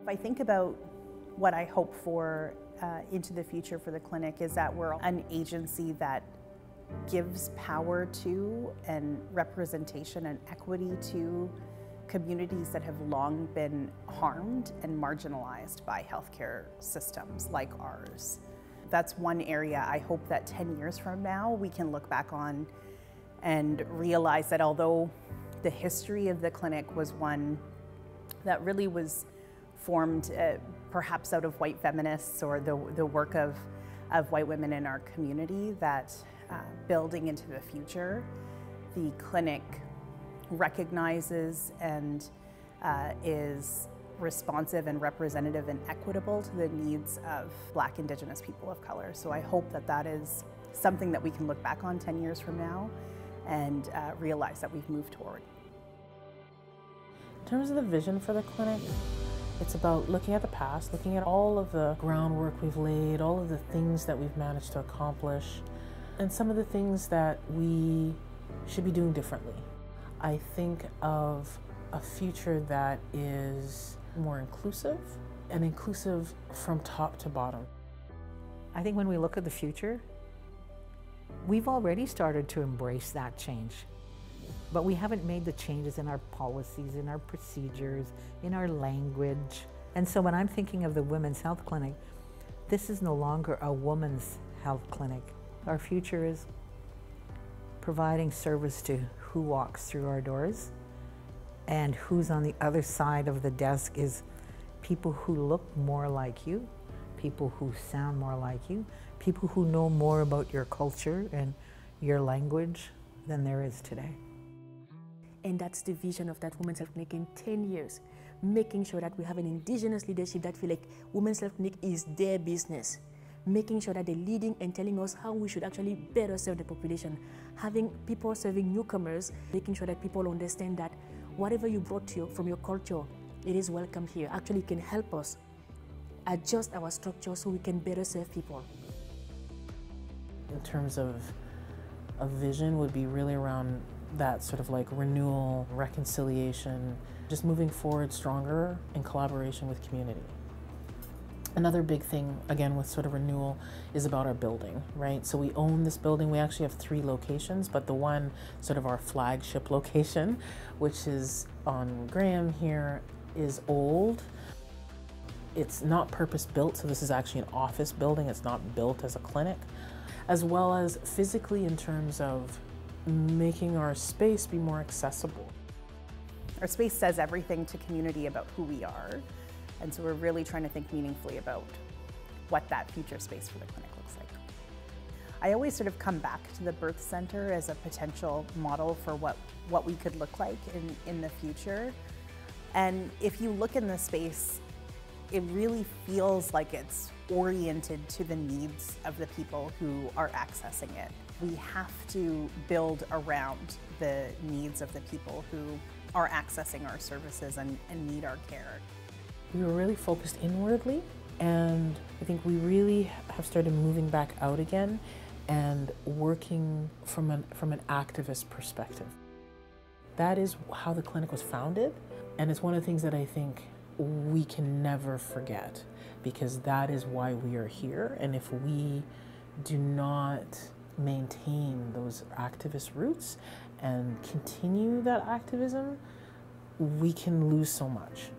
I think about what I hope for into the future for the clinic is that we're an agency that gives power to and representation and equity to communities that have long been harmed and marginalized by healthcare systems like ours. That's one area I hope that 10 years from now we can look back on and realize that although the history of the clinic was one that really was formed perhaps out of white feminists or the work of white women in our community, that building into the future, the clinic recognizes and is responsive and representative and equitable to the needs of Black, Indigenous people of color. So I hope that that is something that we can look back on 10 years from now and realize that we've moved toward. In terms of the vision for the clinic, it's about looking at the past, looking at all of the groundwork we've laid, all of the things that we've managed to accomplish, and some of the things that we should be doing differently. I think of a future that is more inclusive, and inclusive from top to bottom. I think when we look at the future, we've already started to embrace that change. But we haven't made the changes in our policies, in our procedures, in our language. And so when I'm thinking of the Women's Health Clinic, this is no longer a woman's health clinic. Our future is providing service to who walks through our doors, and who's on the other side of the desk is people who look more like you, people who sound more like you, people who know more about your culture and your language than there is today. And that's the vision of that Women's Health Clinic in 10 years, making sure that we have an Indigenous leadership that feel like Women's Health Clinic is their business, making sure that they're leading and telling us how we should actually better serve the population, having people serving newcomers, making sure that people understand that whatever you brought to from your culture, it is welcome here. Actually, it can help us adjust our structure so we can better serve people. In terms of a vision would be really around that sort of like renewal, reconciliation, just moving forward stronger in collaboration with community. Another big thing, again, with sort of renewal is about our building, right? So we own this building. We actually have 3 locations, but the one sort of our flagship location, which is on Graham here, is old. It's not purpose-built, so this is actually an office building. It's not built as a clinic, as well as physically in terms of making our space be more accessible. Our space says everything to community about who we are, and so we're really trying to think meaningfully about what that future space for the clinic looks like. I always sort of come back to the birth center as a potential model for what we could look like in the future. And if you look in the space, it really feels like it's oriented to the needs of the people who are accessing it. We have to build around the needs of the people who are accessing our services and need our care. We were really focused inwardly, and I think we really have started moving back out again and working from an activist perspective. That is how the clinic was founded, and it's one of the things that I think we can never forget, because that is why we are here. And if we do not maintain those activist roots and continue that activism, we can lose so much.